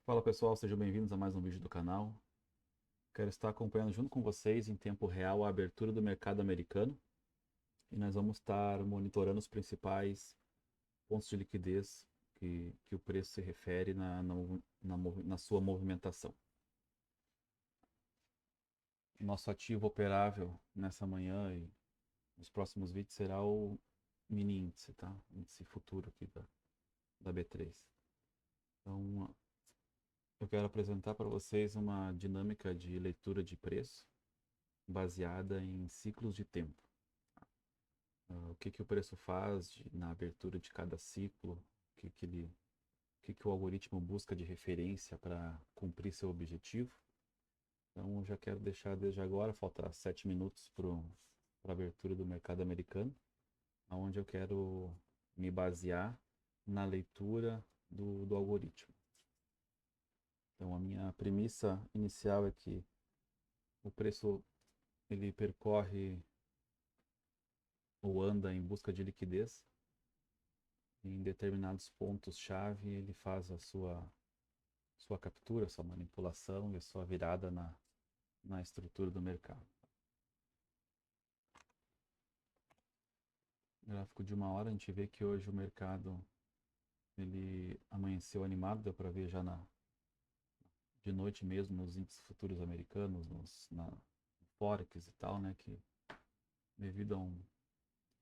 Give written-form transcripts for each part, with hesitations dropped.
Fala pessoal, sejam bem-vindos a mais um vídeo do canal. Quero estar acompanhando junto com vocês em tempo real a abertura do mercado americano e nós vamos estar monitorando os principais pontos de liquidez que o preço se refere na sua movimentação. Nosso ativo operável nessa manhã e nos próximos vídeos será o mini índice, tá? Índice futuro aqui da B3. Então, eu quero apresentar para vocês uma dinâmica de leitura de preço baseada em ciclos de tempo. O que o preço faz na abertura de cada ciclo, o que o algoritmo busca de referência para cumprir seu objetivo. Então, eu já quero deixar desde agora, falta 7 minutos para a abertura do mercado americano, onde eu quero me basear na leitura do algoritmo. Então, a minha premissa inicial é que o preço ele percorre ou anda em busca de liquidez. Em determinados pontos-chave, ele faz a sua captura, sua manipulação e a sua virada na estrutura do mercado. Gráfico de uma hora, a gente vê que hoje o mercado ele amanheceu animado, deu para ver já de noite mesmo nos índices futuros americanos, no Forex e tal, né, que devido a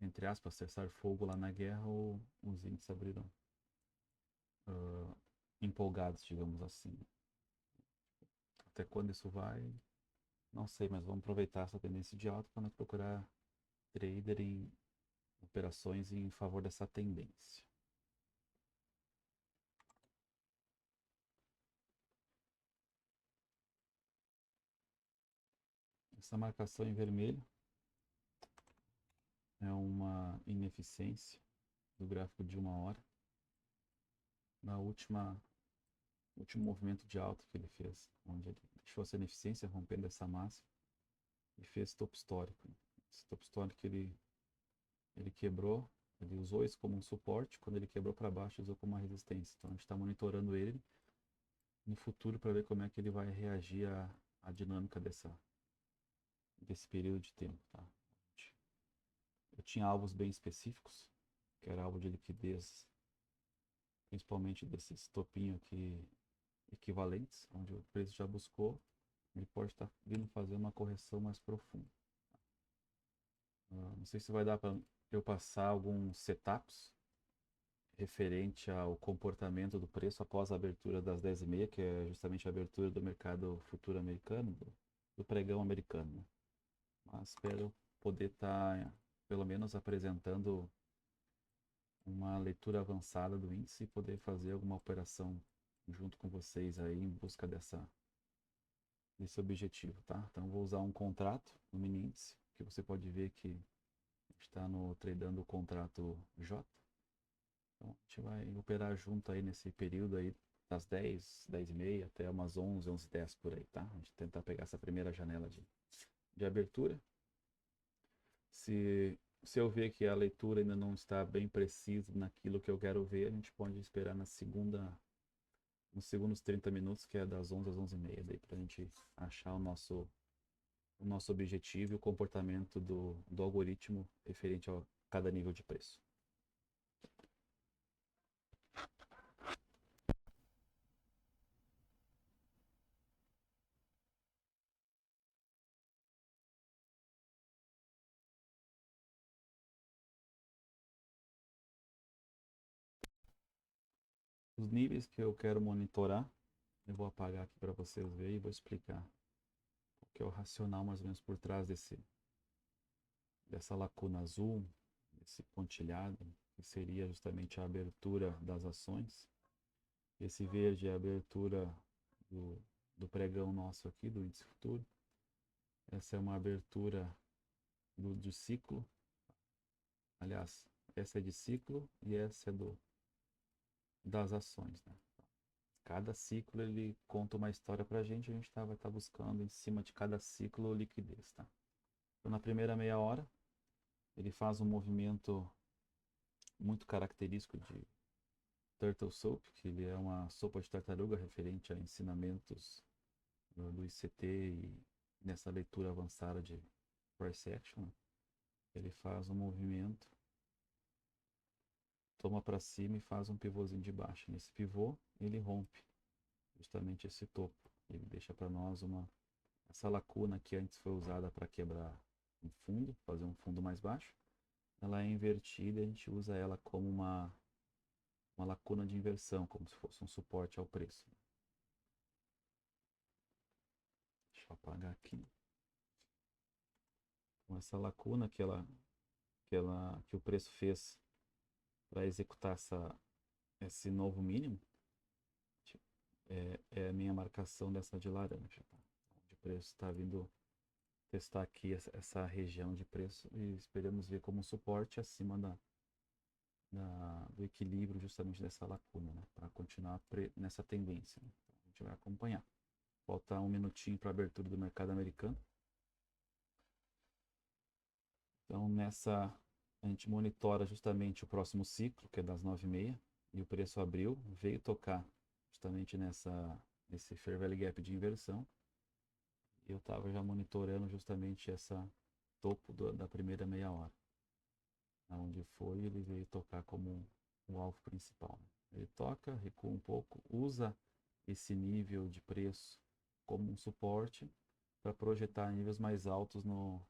entre aspas, cessar fogo lá na guerra, os índices abriram empolgados, digamos assim. Até quando isso vai, não sei, mas vamos aproveitar essa tendência de alta para procurar trader em operações em favor dessa tendência. Essa marcação em vermelho é uma ineficiência do gráfico de uma hora. Na último movimento de alta que ele fez, onde ele deixou essa ineficiência rompendo essa máxima e fez topo histórico. Esse topo histórico ele quebrou, ele usou isso como um suporte, quando ele quebrou para baixo, usou como uma resistência. Então a gente está monitorando ele no futuro para ver como é que ele vai reagir à dinâmica desse período de tempo. Tá? Eu tinha alvos bem específicos, que era alvo de liquidez, principalmente desses topinho aqui equivalentes, onde o preço já buscou, ele pode estar vindo fazer uma correção mais profunda. Não sei se vai dar para eu passar alguns setups referente ao comportamento do preço após a abertura das 10h30, que é justamente a abertura do mercado futuro americano, do pregão americano. Né? Mas espero poder estar, pelo menos, apresentando uma leitura avançada do índice e poder fazer alguma operação junto com vocês aí em busca desse objetivo, tá? Então vou usar um contrato no mini índice, que você pode ver que está tradando o contrato J. Então a gente vai operar junto aí nesse período aí das 10h30 até umas 11, 11h10 por aí, tá? A gente tentar pegar essa primeira janela de abertura. Se eu ver que a leitura ainda não está bem precisa naquilo que eu quero ver, a gente pode esperar nos segundos 30 minutos, que é das 11 às 11h30, daí para a gente achar o nosso objetivo e o comportamento do algoritmo referente a cada nível de preço. Os níveis que eu quero monitorar, eu vou apagar aqui para vocês verem e vou explicar o que é o racional mais ou menos por trás dessa lacuna azul, esse pontilhado, que seria justamente a abertura das ações. Esse verde é a abertura do pregão nosso aqui, do índice futuro. Essa é uma abertura de ciclo. Aliás, essa é de ciclo e essa é das ações. Né? Cada ciclo ele conta uma história para a gente vai estar buscando em cima de cada ciclo liquidez. Tá? Então, na primeira meia hora, ele faz um movimento muito característico Turtle Soup, que ele é uma sopa de tartaruga referente a ensinamentos do ICT e nessa leitura avançada de Price Action. Ele faz um movimento, toma para cima e faz um pivôzinho de baixo. Nesse pivô, ele rompe justamente esse topo. Ele deixa para nós essa lacuna que antes foi usada para quebrar um fundo, fazer um fundo mais baixo. Ela é invertida e a gente usa ela como uma lacuna de inversão, como se fosse um suporte ao preço. Deixa eu apagar aqui. Com essa lacuna que o preço fez para executar esse novo mínimo, é a minha marcação dessa de laranja. Tá? Onde o preço está vindo testar aqui essa região de preço e esperamos ver como suporte acima do equilíbrio justamente dessa lacuna, né? Para continuar nessa tendência. Né? Então, a gente vai acompanhar. Falta um minutinho para a abertura do mercado americano. Então, a gente monitora justamente o próximo ciclo, que é das 9h30, e o preço abriu, veio tocar justamente nesse Fair Value Gap de inversão. E eu estava já monitorando justamente essa topo da primeira meia hora. Onde foi, ele veio tocar como o alvo principal. Ele toca, recua um pouco, usa esse nível de preço como um suporte para projetar níveis mais altos no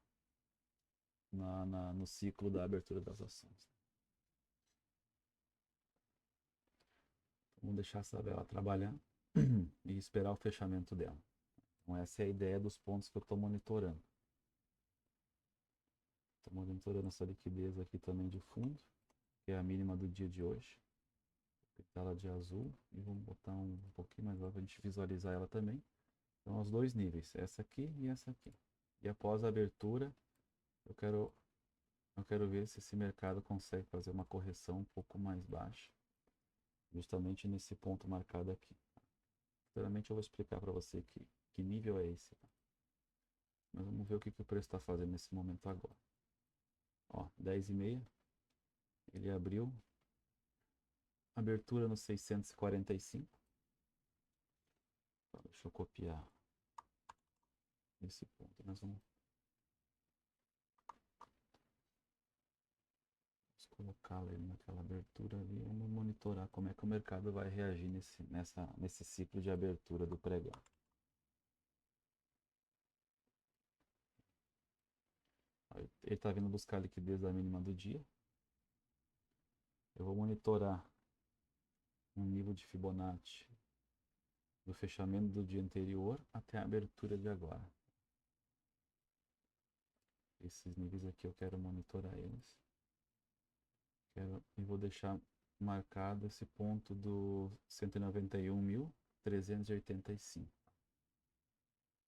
ciclo da abertura das ações. Vamos deixar essa vela trabalhar e esperar o fechamento dela. Então essa é a ideia dos pontos que eu estou monitorando. Estou monitorando essa liquidez aqui também de fundo, que é a mínima do dia de hoje. Vou pintar ela de azul e vamos botar um pouquinho mais lá para a gente visualizar ela também. Então os dois níveis, essa aqui e essa aqui. E após a abertura, eu quero ver se esse mercado consegue fazer uma correção um pouco mais baixa, justamente nesse ponto marcado aqui. Futuramente eu vou explicar para você que nível é esse. Tá? Mas vamos ver o que o preço está fazendo nesse momento agora. Ó, 10h30, ele abriu, abertura no 645. Então, deixa eu copiar esse ponto. Nós vamos colocá-lo naquela abertura ali, vamos monitorar como é que o mercado vai reagir nesse ciclo de abertura do pregão. Ele está vindo buscar a liquidez da mínima do dia. Eu vou monitorar um nível de Fibonacci do fechamento do dia anterior até a abertura de agora. Esses níveis aqui eu quero monitorar eles. E vou deixar marcado esse ponto do 191.385.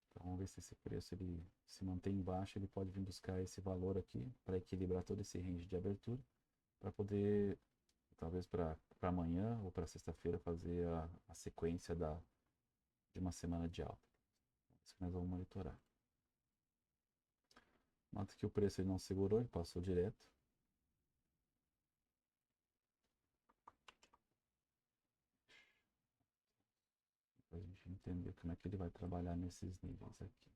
Então vamos ver se esse preço ele se mantém embaixo, ele pode vir buscar esse valor aqui para equilibrar todo esse range de abertura, para poder, talvez para amanhã ou para sexta-feira, fazer a sequência de uma semana de alta. Isso que nós vamos monitorar. Nota que o preço ele não segurou, ele passou direto. Para a gente entender como é que ele vai trabalhar nesses níveis aqui.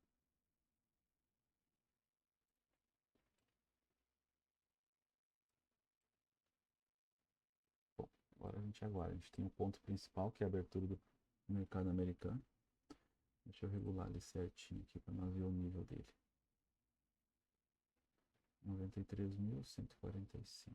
Bom, agora a gente tem o ponto principal, que é a abertura do mercado americano. Deixa eu regular ele certinho aqui para nós ver o nível dele. 93.145.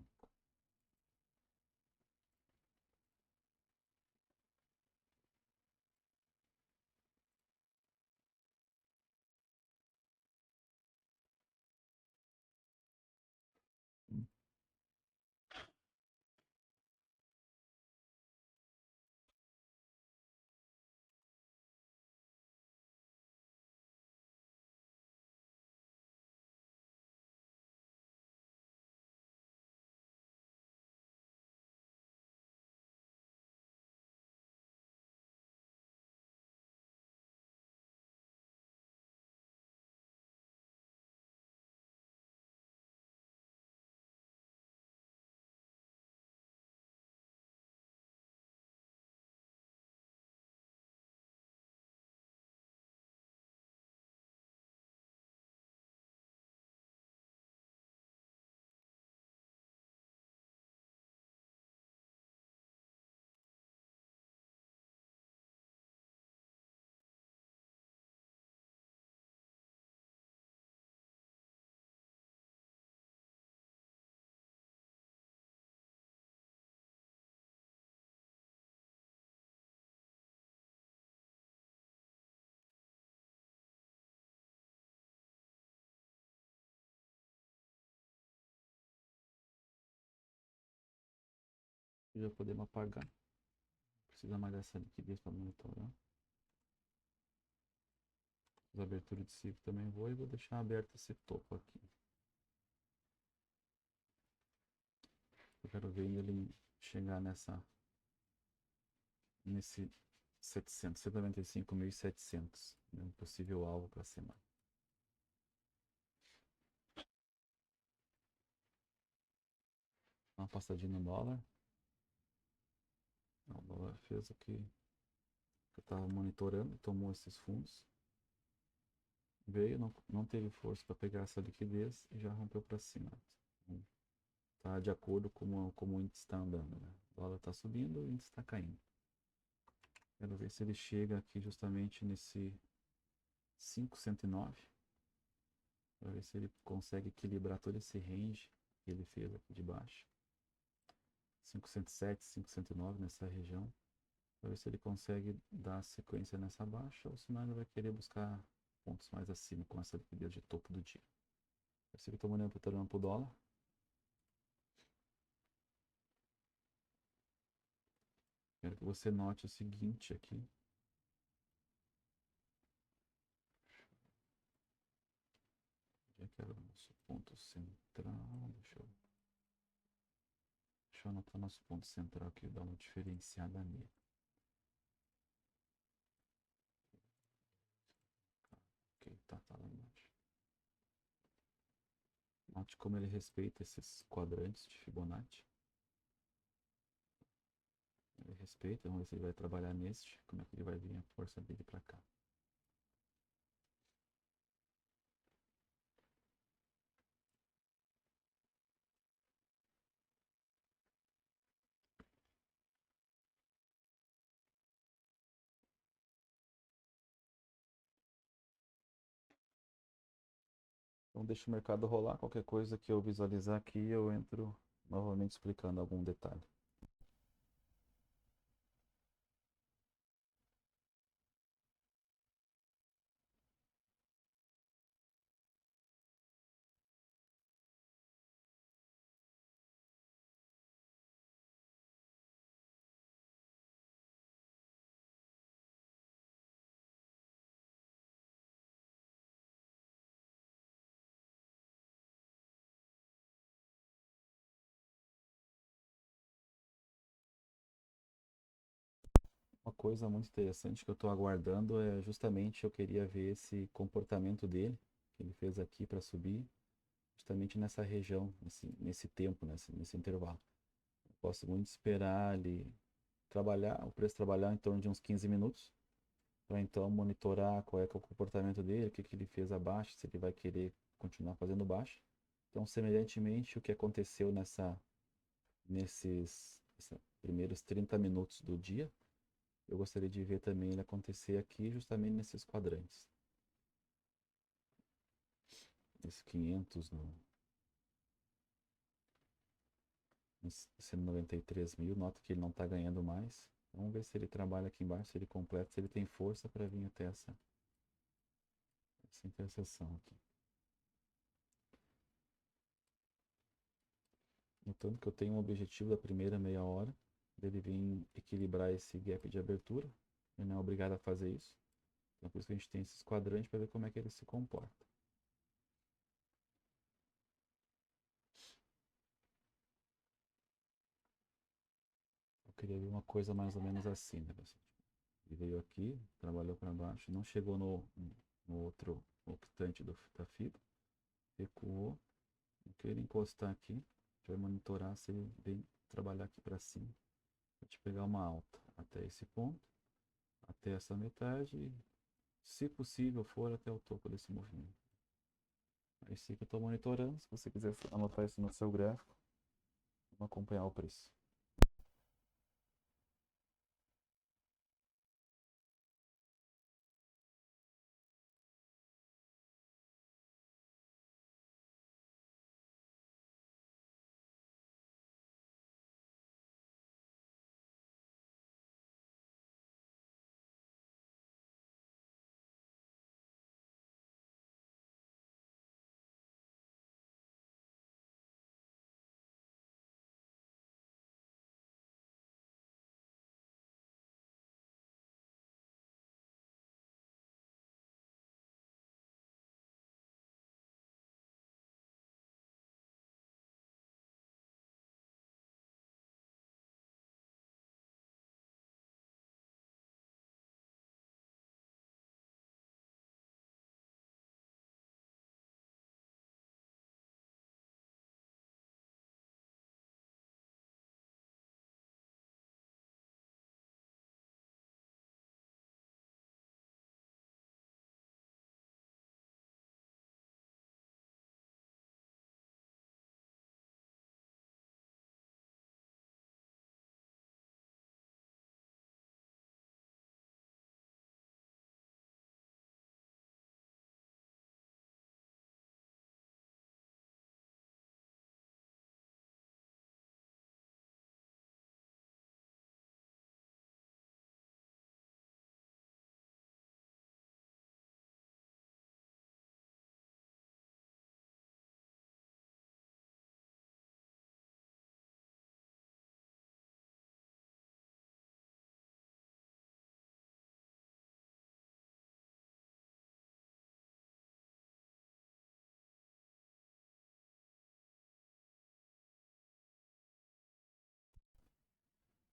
Já podemos apagar. Precisa mais dessa liquidez para monitorar. As aberturas de ciclo também vou, e vou deixar aberto esse topo aqui. Eu quero ver ele chegar nesse 195.700, né, um possível alvo para a semana. Uma passadinha no dólar. O dólar fez o que eu estava monitorando, tomou esses fundos. Veio, não teve força para pegar essa liquidez e já rompeu para cima. Está de acordo com como o índice está andando, né? O dólar está subindo, o índice está caindo. Quero ver se ele chega aqui justamente nesse 509. Para ver se ele consegue equilibrar todo esse range que ele fez aqui de baixo. 507, 509 nessa região. Para ver se ele consegue dar sequência nessa baixa, ou senão ele vai querer buscar pontos mais acima com essa liquidez de topo do dia. Eu sei que estou monitorando para o dólar. Quero que você note o seguinte aqui. Onde é que era o nosso ponto central? Deixa eu anotar nosso ponto central aqui e dar uma diferenciada nele. Ok, tá lá embaixo. Note como ele respeita esses quadrantes de Fibonacci. Ele respeita, vamos ver se ele vai trabalhar neste, como é que ele vai vir a força dele para cá. Então deixa o mercado rolar, qualquer coisa que eu visualizar aqui, eu entro novamente explicando algum detalhe. Uma coisa muito interessante que eu estou aguardando é justamente eu queria ver esse comportamento dele, que ele fez aqui para subir, justamente nessa região, nesse tempo, nesse intervalo. Eu posso muito esperar ele trabalhar, o preço trabalhar em torno de uns 15 minutos, para então monitorar qual é, que é o comportamento dele, o que, que ele fez abaixo, se ele vai querer continuar fazendo baixo. Então, semelhantemente, o que aconteceu nesses primeiros 30 minutos do dia, eu gostaria de ver também ele acontecer aqui, justamente nesses quadrantes. Esse 500 esse 93 mil, nota que ele não está ganhando mais. Vamos ver se ele trabalha aqui embaixo, se ele completa, se ele tem força para vir até essa interseção aqui. Notando que eu tenho um objetivo da primeira meia hora, dele vir equilibrar esse gap de abertura. Ele não é obrigado a fazer isso. Então por isso que a gente tem esses quadrantes para ver como é que ele se comporta. Eu queria ver uma coisa mais ou menos assim, né? Ele veio aqui, trabalhou para baixo, não chegou no outro octante da fibra, recuou. Eu queria encostar aqui, a gente vai monitorar se ele vem trabalhar aqui para cima. Vou te pegar uma alta até esse ponto, até essa metade, e, se possível, for até o topo desse movimento. É isso que eu estou monitorando. Se você quiser anotar isso no seu gráfico, vamos acompanhar o preço.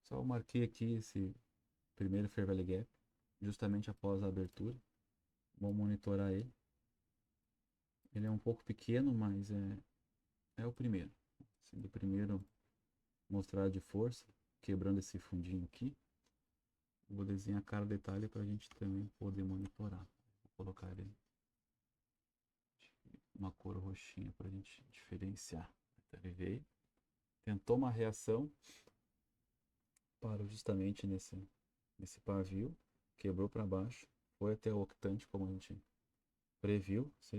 Só eu marquei aqui esse primeiro Fair Value Gap, justamente após a abertura. Vou monitorar ele. Ele é um pouco pequeno, mas é o primeiro. Sendo o primeiro mostrar de força, quebrando esse fundinho aqui. Vou desenhar cada detalhe para a gente também poder monitorar. Vou colocar ele uma cor roxinha para a gente diferenciar. Então ele veio, tentou uma reação, parou justamente nesse pavio, quebrou para baixo, foi até o octante como a gente previu. Se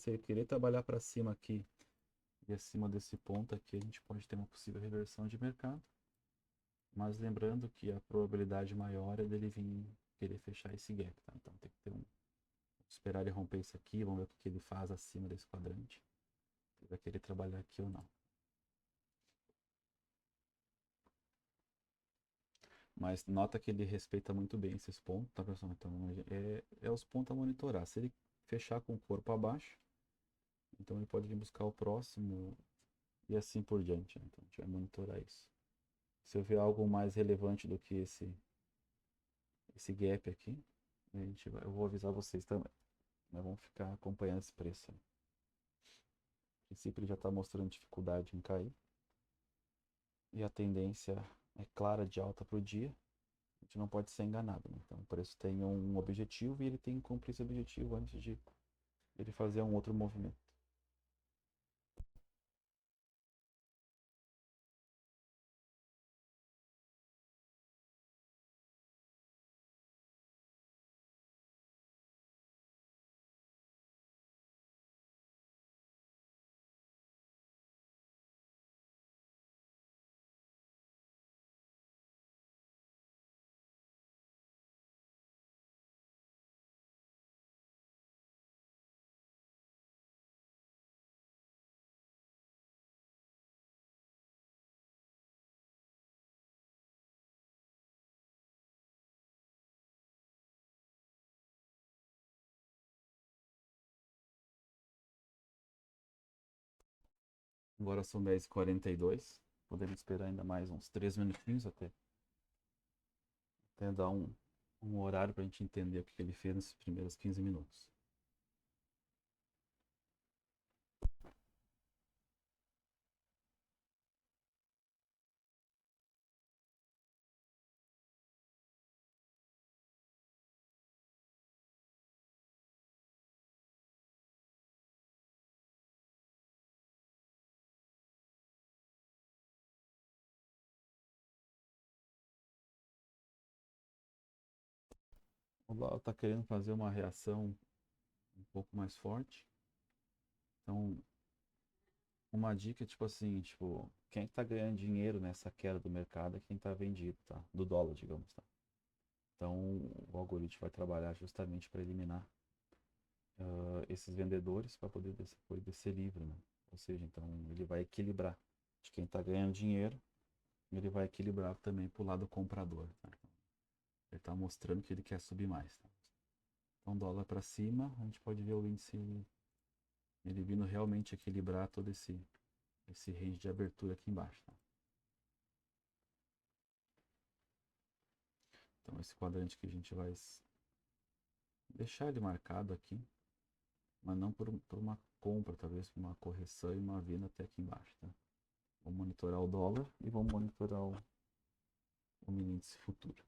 ele querer trabalhar para cima aqui e acima desse ponto aqui, a gente pode ter uma possível reversão de mercado. Mas lembrando que a probabilidade maior é dele vir querer fechar esse gap, tá? Então tem que ter esperar ele romper isso aqui, vamos ver o que ele faz acima desse quadrante. Ele vai querer trabalhar aqui ou não. Mas nota que ele respeita muito bem esses pontos, tá, pessoal? Então é os pontos a monitorar. Se ele fechar com o corpo abaixo, então ele pode vir buscar o próximo e assim por diante, né? Então a gente vai monitorar isso. Se eu ver algo mais relevante do que esse gap aqui, eu vou avisar vocês também. Nós vamos ficar acompanhando esse preço. A princípio ele já está mostrando dificuldade em cair. E a tendência é clara de alta para o dia. A gente não pode ser enganado, né? Então o preço tem um objetivo e ele tem que cumprir esse objetivo antes de ele fazer um outro movimento. Agora são 10h42. Podemos esperar ainda mais uns 3 minutinhos até dar um horário para a gente entender o que ele fez nesses primeiros 15 minutos. O Lau está querendo fazer uma reação um pouco mais forte. Então, uma dica, tipo assim, tipo, quem está ganhando dinheiro nessa queda do mercado é quem está vendido, tá? Do dólar, digamos, tá? Então, o algoritmo vai trabalhar justamente para eliminar esses vendedores para poder ser livre, né? Ou seja, então ele vai equilibrar. De quem está ganhando dinheiro, ele vai equilibrar também para o lado comprador, tá? Ele está mostrando que ele quer subir mais, tá? Então, dólar para cima, a gente pode ver o índice ele vindo realmente equilibrar todo esse range de abertura aqui embaixo, tá? Então, esse quadrante que a gente vai deixar ele marcado aqui, mas não por uma compra, talvez por uma correção e uma venda até aqui embaixo, tá? Vamos monitorar o dólar e vamos monitorar o mini índice futuro.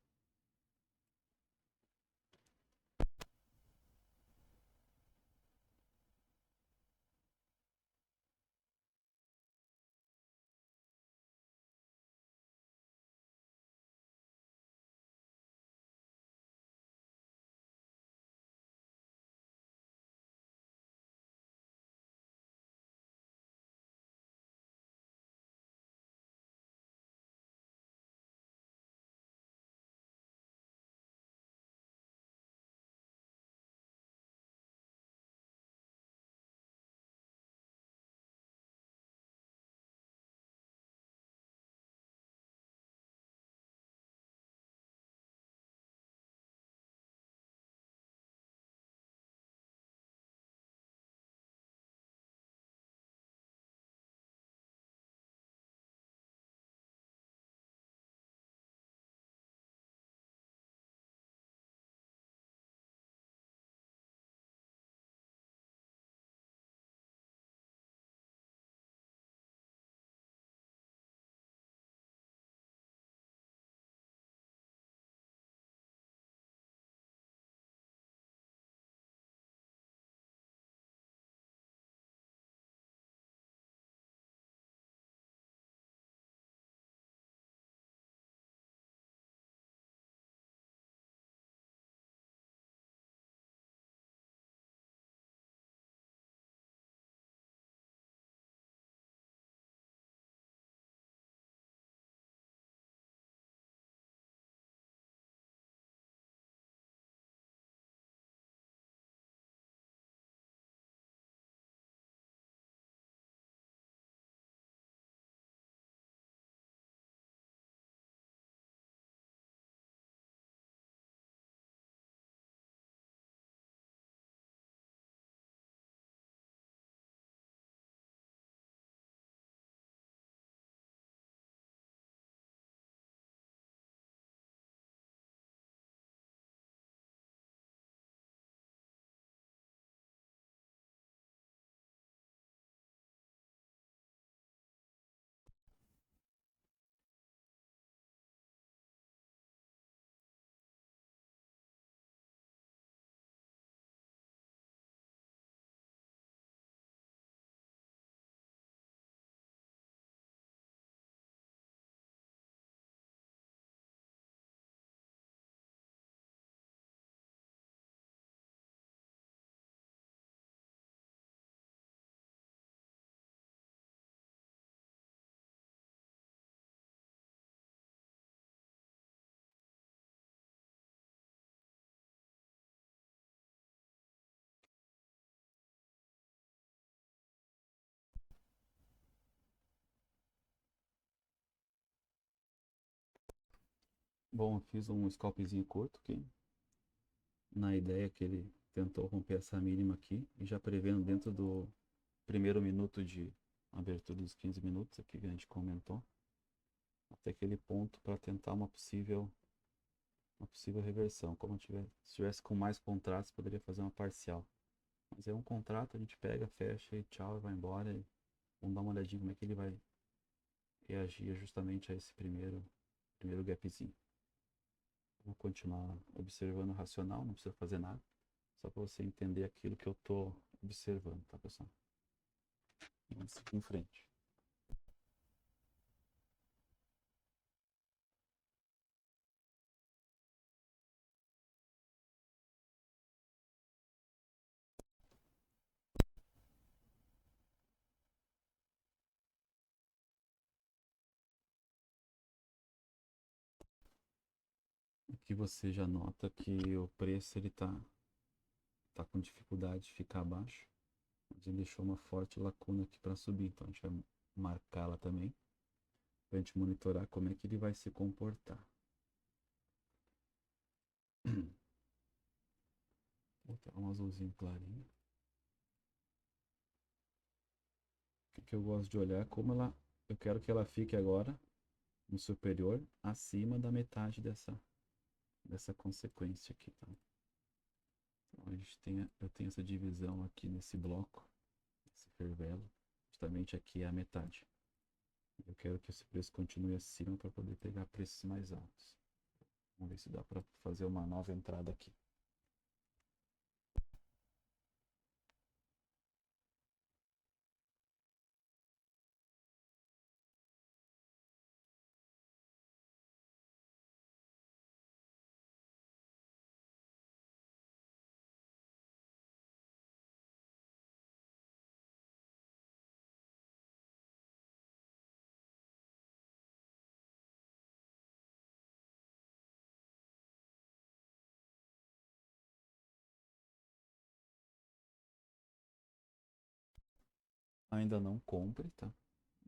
Bom, eu fiz um scalpzinho curto aqui, na ideia que ele tentou romper essa mínima aqui, e já prevendo dentro do primeiro minuto de abertura dos 15 minutos aqui que a gente comentou, até aquele ponto para tentar uma possível reversão. Como se tivesse com mais contratos, poderia fazer uma parcial. Mas é um contrato, a gente pega, fecha e tchau, e vai embora. E vamos dar uma olhadinha como é que ele vai reagir justamente a esse primeiro gapzinho. Vou continuar observando o racional, não precisa fazer nada. Só para você entender aquilo que eu estou observando, tá, pessoal? Vamos seguir em frente. Aqui você já nota que o preço ele tá com dificuldade de ficar abaixo, mas ele deixou uma forte lacuna aqui para subir, então a gente vai marcá-la também, para a gente monitorar como é que ele vai se comportar. Vou botar um azulzinho clarinho. O que eu gosto de olhar é como eu quero que ela fique agora no superior, acima da metade dessa consequência aqui, tá? Então eu tenho essa divisão aqui nesse bloco, esse fervelo, justamente aqui é a metade. Eu quero que esse preço continue acima para poder pegar preços mais altos. Vamos ver se dá para fazer uma nova entrada aqui. Ainda não compre, tá?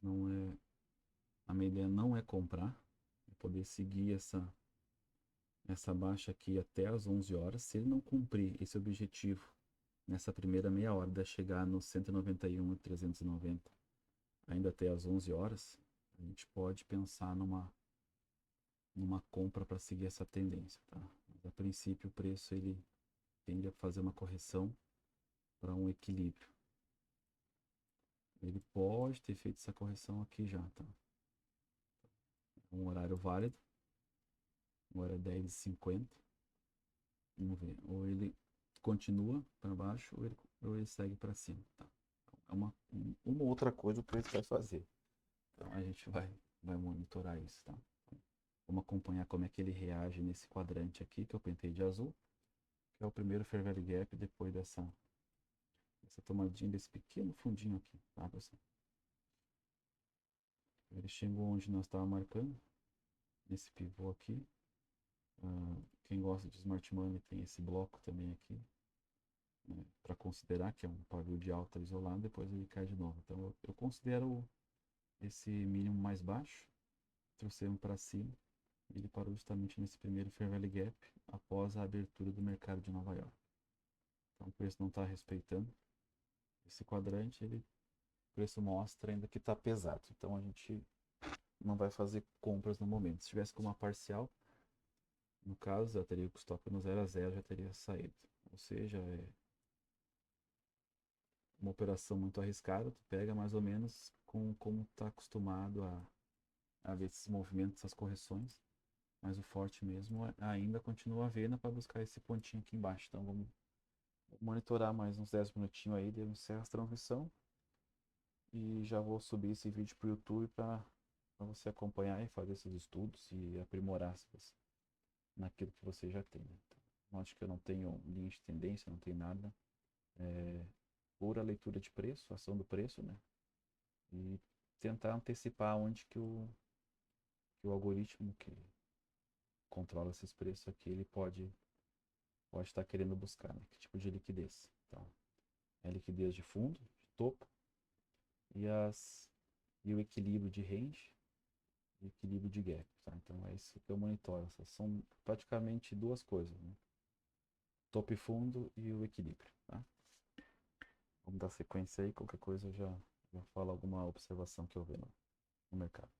Não é, a minha ideia não é comprar, é poder seguir essa baixa aqui até as 11 horas. Se ele não cumprir esse objetivo nessa primeira meia hora de chegar no 191,390 ainda até as 11 horas, a gente pode pensar numa compra para seguir essa tendência, tá? Mas, a princípio o preço ele tende a fazer uma correção para um equilíbrio. Ele pode ter feito essa correção aqui já, tá? Um horário válido, agora é 10h50. Vamos ver, ou ele continua para baixo ou ele segue para cima, tá? É uma outra coisa o preço vai fazer. Então a gente vai monitorar isso, tá? Vamos acompanhar como é que ele reage nesse quadrante aqui que eu pintei de azul, que é o primeiro fair value gap depois dessa tomadinha desse pequeno fundinho aqui, tá, pessoal? Ele chegou onde nós estávamos marcando, nesse pivô aqui. Quem gosta de Smart Money tem esse bloco também aqui, né, para considerar que é um pavio de alta isolado, depois ele cai de novo. Então eu considero esse mínimo mais baixo, trouxemos para cima, ele parou justamente nesse primeiro Fair Value Gap após a abertura do mercado de Nova York. Então o preço não está respeitando esse quadrante, o preço mostra ainda que está pesado. Então a gente não vai fazer compras no momento. Se tivesse com uma parcial, no caso, eu teria o stop no 0 a 0, já teria saído. Ou seja, é uma operação muito arriscada, tu pega mais ou menos com como está acostumado a ver esses movimentos, essas correções, mas o forte mesmo ainda continua a venda para buscar esse pontinho aqui embaixo. Então vamos monitorar mais uns 10 minutinhos aí, devo encerrar a transmissão e já vou subir esse vídeo para o YouTube para você acompanhar e fazer esses estudos e aprimorar naquilo que você já tem, né? Então, acho que eu não tenho linha de tendência, não tenho nada. É pura leitura de preço, ação do preço, né? E tentar antecipar onde que o algoritmo que controla esses preços aqui, ele pode estar querendo buscar, né? Que tipo de liquidez. Então, é a liquidez de fundo, de topo, e o equilíbrio de range e equilíbrio de gap, tá? Então é isso que eu monitoro. São praticamente duas coisas, né? Topo e fundo e o equilíbrio, tá? Vamos dar sequência aí, qualquer coisa eu já falo alguma observação que eu vejo no mercado.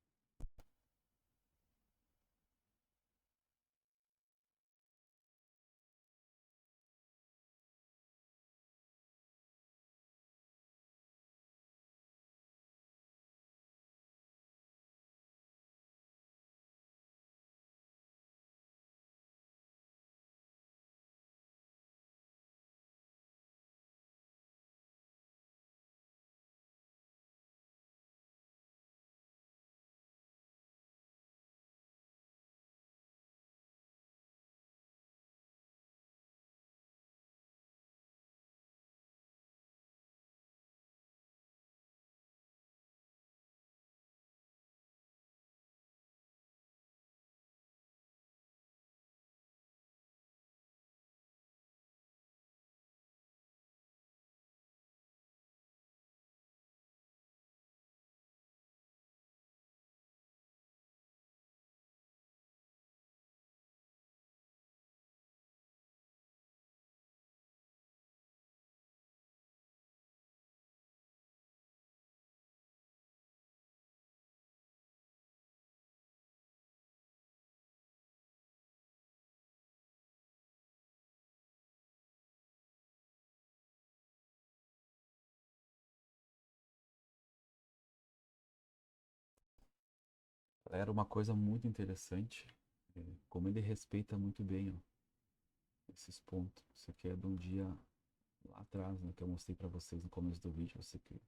Era uma coisa muito interessante, como ele respeita muito bem, ó, esses pontos. Isso aqui é de um dia lá atrás, né, que eu mostrei para vocês no começo do vídeo, você que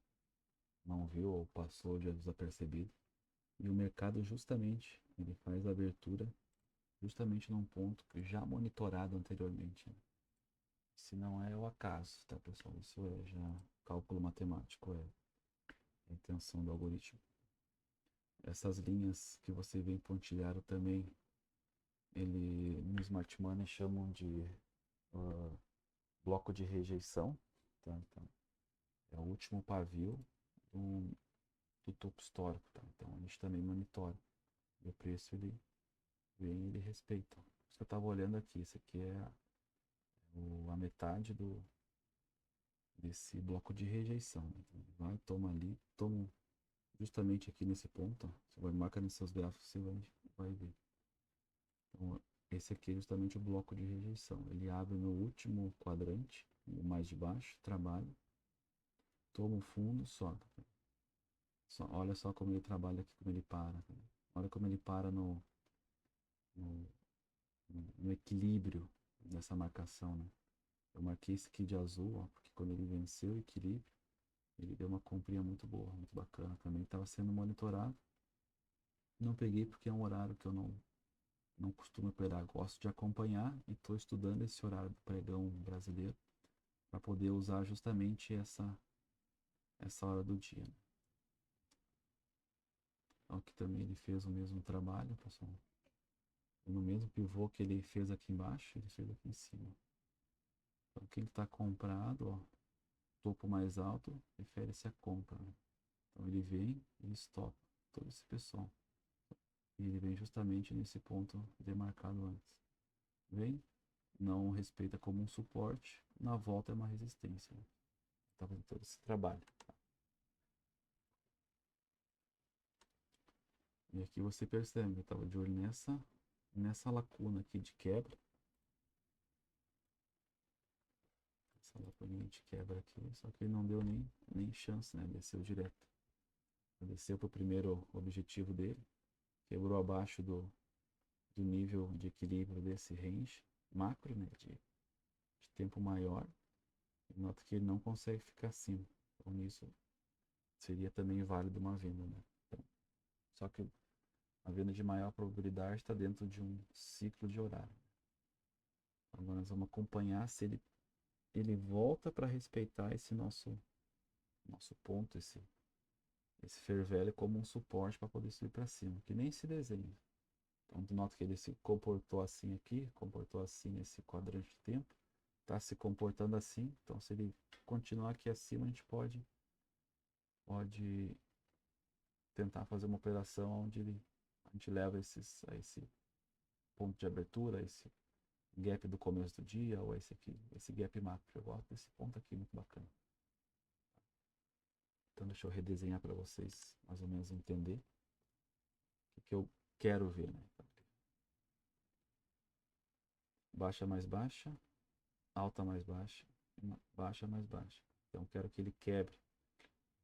não viu ou passou já desapercebido. E o mercado justamente, ele faz a abertura justamente num ponto que já monitorado anteriormente, né? Se não é o acaso, tá, pessoal? Isso é já cálculo matemático, é a intenção do algoritmo. Essas linhas que você vê em pontilhado também, ele no Smart Money chamam de uh, bloco de rejeição, tá? Então, é o último pavio do, do topo histórico, tá? Então a gente também monitora. E o preço ele vem, ele respeita. Isso que eu estava olhando aqui, isso aqui é a metade desse bloco de rejeição, né? Então, vai, toma ali, toma justamente aqui nesse ponto, ó. Você vai marcar nos seus gráficos, você vai ver. Então, esse aqui é justamente o bloco de rejeição. Ele abre no último quadrante, o mais de baixo, trabalha, toma o fundo, sobe. Olha só como ele trabalha aqui, como ele para. Olha como ele para no, no equilíbrio dessa marcação, né? Eu marquei esse aqui de azul, ó, porque quando ele venceu o equilíbrio, ele deu uma comprinha muito boa, muito bacana também. Estava sendo monitorado. Não peguei porque é um horário que eu não costumo operar. Gosto de acompanhar e estou estudando esse horário do pregão brasileiro para poder usar justamente essa hora do dia, né? Então, aqui também ele fez o mesmo trabalho, pessoal. No mesmo pivô que ele fez aqui embaixo, ele fez aqui em cima. Então, quem está comprado, ó, topo mais alto, refere-se à compra, né? Então, ele vem e estopa todo esse pessoal. E ele vem justamente nesse ponto demarcado antes. Vem, não respeita como um suporte, na volta é uma resistência, né? Tá fazendo todo esse trabalho. E aqui você percebe, eu estava de olho nessa lacuna aqui de quebra. Essa lacuninha de quebra aqui, só que ele não deu nem chance, né? Desceu direto. Desceu para o primeiro objetivo dele, quebrou abaixo do nível de equilíbrio desse range macro, né? De tempo maior. Nota que ele não consegue ficar acima. Então, isso seria também válido uma venda, né? Então, só que a venda de maior probabilidade está dentro de um ciclo de horário. Agora nós vamos acompanhar se ele volta para respeitar esse nosso ponto, esse fair value como um suporte para poder subir para cima, que nem se desenha. Então, tu nota que ele se comportou assim aqui, comportou assim nesse quadrante de tempo, está se comportando assim. Então, se ele continuar aqui acima, a gente pode tentar fazer uma operação onde ele A gente leva a esse ponto de abertura, esse gap do começo do dia, ou esse aqui, esse gap macro. Eu gosto desse ponto aqui, muito bacana. Então deixa eu redesenhar para vocês mais ou menos entender o que eu quero ver, né? Baixa mais baixa, alta mais baixa, baixa mais baixa. Então quero que ele quebre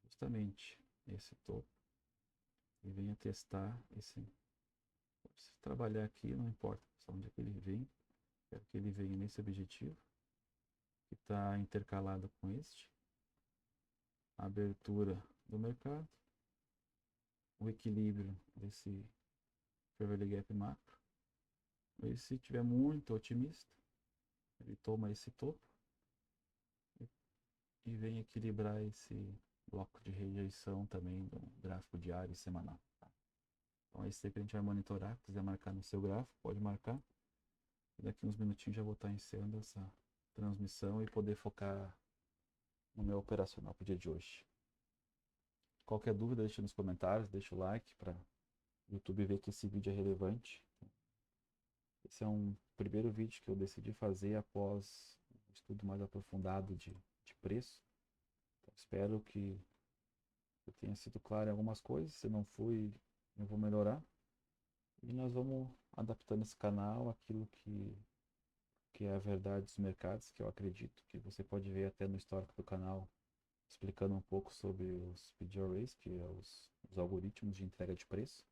justamente esse topo e venha testar esse. Se trabalhar aqui, não importa onde é que ele vem, quero que ele venha nesse objetivo que está intercalado com este, a abertura do mercado, o equilíbrio desse Fairway Gap macro. E se tiver muito otimista, ele toma esse topo e vem equilibrar esse bloco de rejeição também do gráfico diário e semanal. Tá? Então é isso aí que a gente vai monitorar. Se quiser marcar no seu gráfico, pode marcar. E daqui uns minutinhos já vou estar encerrando essa transmissão e poder focar no meu operacional para o dia de hoje. Qualquer dúvida, deixa nos comentários, deixa o like para o YouTube ver que esse vídeo é relevante. Esse é um primeiro vídeo que eu decidi fazer após um estudo mais aprofundado de preço. Então, espero que eu tenha sido claro em algumas coisas. Se não fui, eu vou melhorar. E nós vamos adaptando esse canal àquilo que é a verdade dos mercados, que eu acredito que você pode ver até no histórico do canal, explicando um pouco sobre os speed arrays, que é os algoritmos de entrega de preço,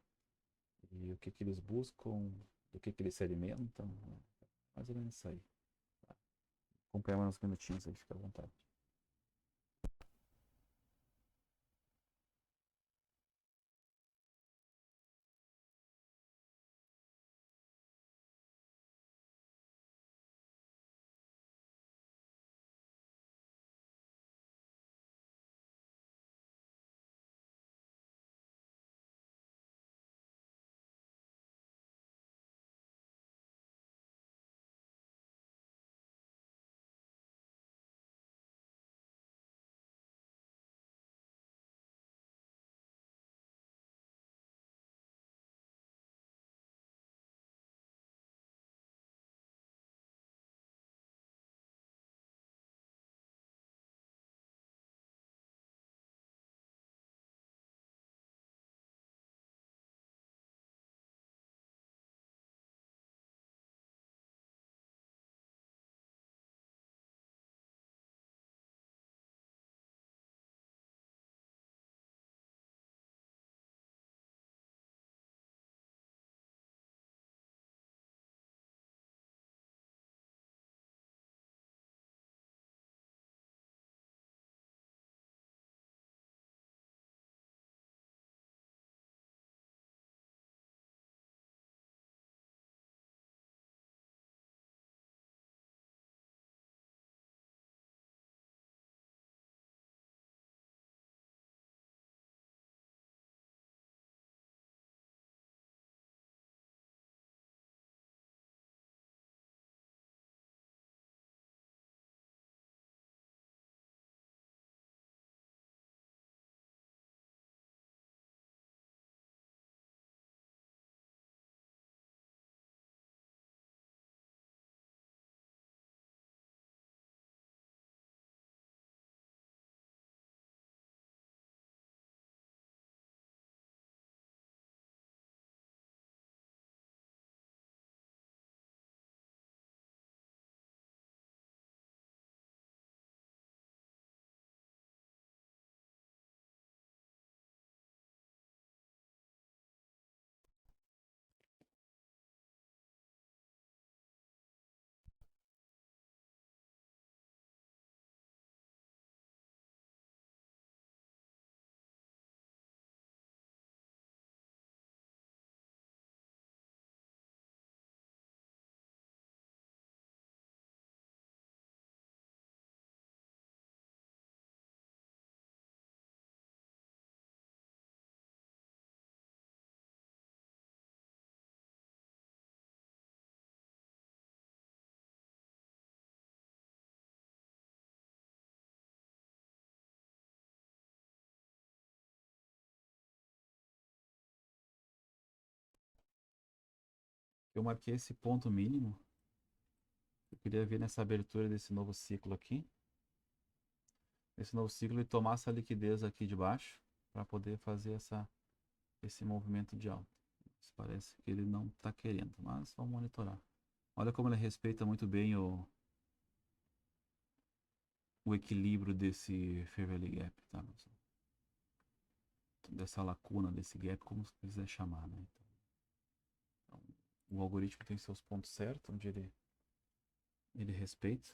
e o que eles buscam, do que eles se alimentam, né? Mais ou menos isso aí. Acompanha mais uns minutinhos aí, fica à vontade. Eu marquei esse ponto mínimo. Eu queria ver nessa abertura desse novo ciclo aqui. Esse novo ciclo e tomar essa liquidez aqui de baixo para poder fazer esse movimento de alta. Mas parece que ele não está querendo, mas vamos monitorar. Olha como ele respeita muito bem o equilíbrio desse Fair Value Gap, tá, pessoal? Dessa lacuna, desse gap, como você quiser chamar, né? Então, o algoritmo tem seus pontos certos, onde ele respeita.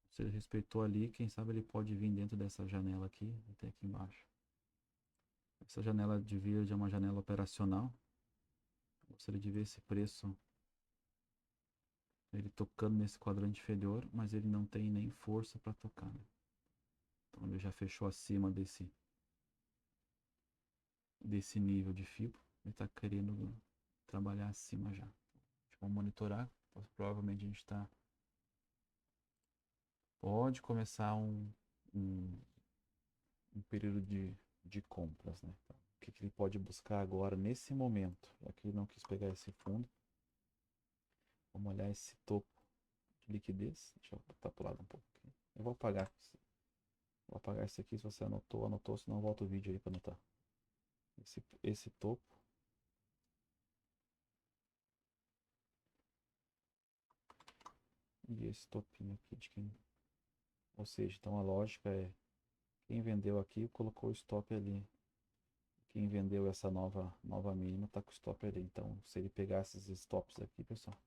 Se ele respeitou ali, quem sabe ele pode vir dentro dessa janela aqui, até aqui embaixo. Essa janela de verde é uma janela operacional. Gostaria de ver esse preço ele tocando nesse quadrante inferior, mas ele não tem nem força para tocar, né? Então ele já fechou acima desse nível de FIBO. Ele está querendo trabalhar acima já. Vamos monitorar. Provavelmente a gente pode começar um, um período de compras, né? Então, o que ele pode buscar agora nesse momento? Já que ele não quis pegar esse fundo, vamos olhar esse topo de liquidez. Deixa eu botar para o lado um pouco aqui. Eu vou apagar. Vou apagar esse aqui se você anotou, senão volta o vídeo aí para anotar. Esse topo. E esse topinho aqui de quem. Ou seja, então a lógica é quem vendeu aqui colocou o stop ali. Quem vendeu essa nova mínima está com o stop ali. Então, se ele pegar esses stops aqui, pessoal,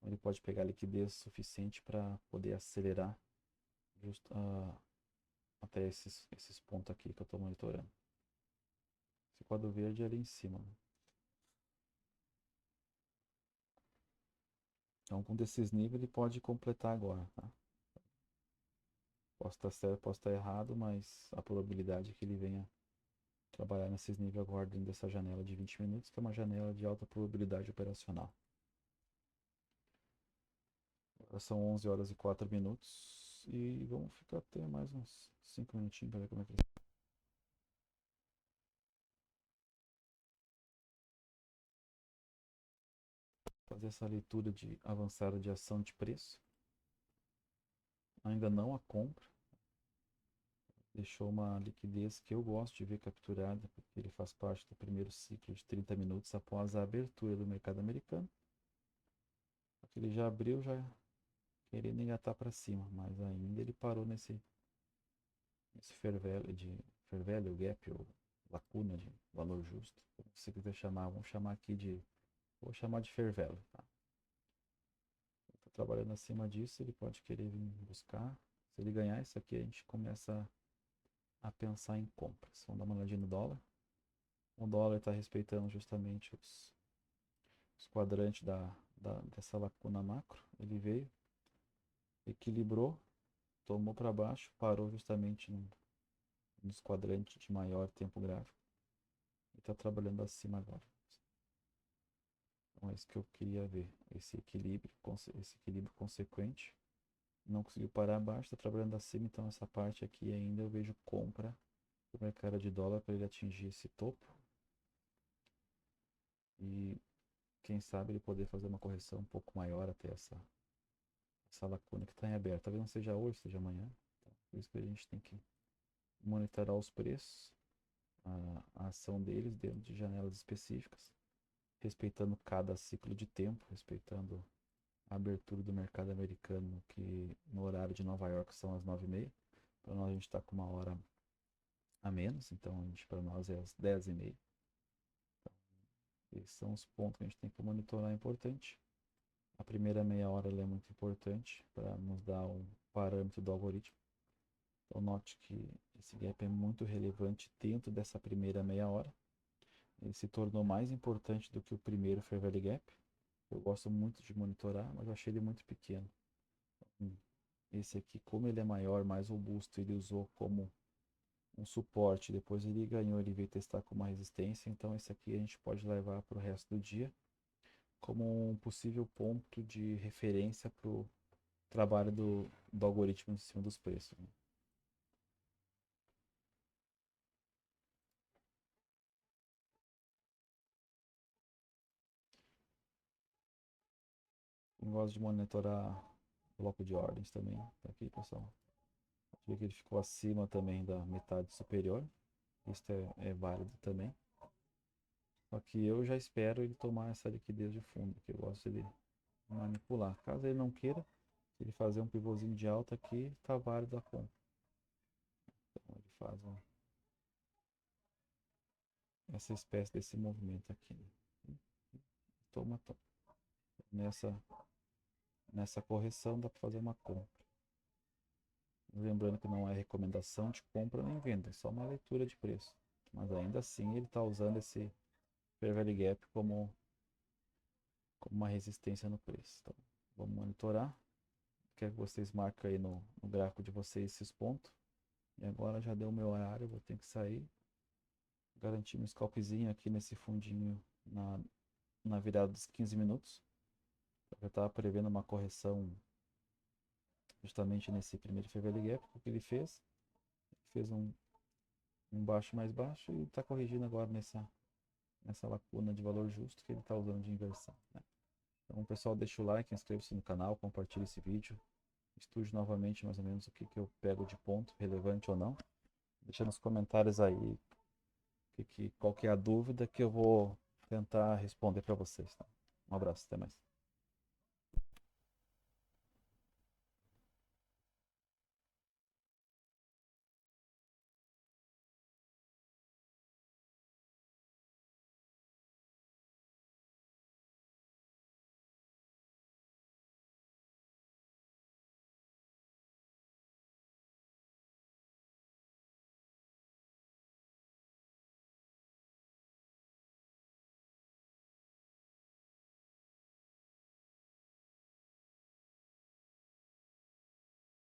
ele pode pegar liquidez suficiente para poder acelerar até esses pontos aqui que eu estou monitorando. Esse quadro verde é ali em cima, né? Então, com desses níveis, ele pode completar agora, tá? Posso estar certo, posso estar errado, mas a probabilidade é que ele venha trabalhar nesses níveis agora dentro dessa janela de 20 minutos, que é uma janela de alta probabilidade operacional. Agora são 11 horas e 4 minutos e vamos ficar até mais uns 5 minutinhos para ver como é que ele... Fazer essa leitura de avançada de ação de preço. Ainda não a compra. Deixou uma liquidez que eu gosto de ver capturada, porque ele faz parte do primeiro ciclo de 30 minutos após a abertura do mercado americano. Ele já abriu, já querendo engatar para cima, mas ainda ele parou nesse fair value gap, ou lacuna de valor justo, como você quiser chamar, vamos chamar aqui vou chamar de fair value, tá? Tá trabalhando acima disso, ele pode querer vir buscar. Se ele ganhar isso aqui, a gente começa a pensar em compras. Vamos dar uma olhadinha no dólar. O dólar está respeitando justamente os quadrantes dessa lacuna macro. Ele veio, equilibrou, tomou para baixo, parou justamente nos quadrantes de maior tempo gráfico e está trabalhando acima agora. Então é isso que eu queria ver, esse equilíbrio consequente. Não conseguiu parar abaixo, está trabalhando acima, então essa parte aqui ainda eu vejo compra do mercado de dólar para ele atingir esse topo e quem sabe ele poder fazer uma correção um pouco maior até essa lacuna que está em aberto. Talvez não seja hoje, seja amanhã. Então, por isso que a gente tem que monitorar os preços, a ação deles dentro de janelas específicas, respeitando cada ciclo de tempo, respeitando a abertura do mercado americano, que no horário de Nova York são as 9h30. Para nós a gente está com uma hora a menos, então para nós é às 10h30. Então, esses são os pontos que a gente tem que monitorar, é importante. A primeira meia hora é muito importante para nos dar um parâmetro do algoritmo. Então note que esse gap é muito relevante dentro dessa primeira meia hora. Ele se tornou mais importante do que o primeiro Fair Value Gap. Eu gosto muito de monitorar, mas eu achei ele muito pequeno. Esse aqui, como ele é maior, mais robusto, ele usou como um suporte. Depois ele ganhou, ele veio testar com uma resistência. Então esse aqui a gente pode levar para o resto do dia como um possível ponto de referência para o trabalho do algoritmo em cima dos preços, né? Quem gosta de monitorar bloco de ordens também, tá aqui, pessoal. Pode ver que ele ficou acima também da metade superior. Isso é válido também. Só que eu já espero ele tomar essa liquidez de fundo, que eu gosto de manipular. Caso ele não queira, se ele fazer um pivôzinho de alta aqui, tá válido a compra. Então ele faz essa espécie desse movimento aqui, né? Toma. Nessa correção dá para fazer uma compra. Lembrando que não é recomendação de compra nem venda, é só uma leitura de preço. Mas ainda assim ele está usando esse Fair Value Gap como uma resistência no preço. Então, vamos monitorar. Quero que vocês marquem aí no gráfico de vocês esses pontos. E agora já deu o meu horário, eu vou ter que sair. Garantir um scalpzinho aqui nesse fundinho na virada dos 15 minutos. Eu estava prevendo uma correção justamente nesse primeiro Fair Value Gap. O que ele fez? Ele fez um baixo mais baixo e está corrigindo agora nessa lacuna de valor justo que ele está usando de inversão, né? Então, pessoal, deixa o like, inscreva-se no canal, compartilhe esse vídeo. Estude novamente mais ou menos o que eu pego de ponto, relevante ou não. Deixa nos comentários aí qual que é a dúvida que eu vou tentar responder para vocês, tá? Um abraço, até mais.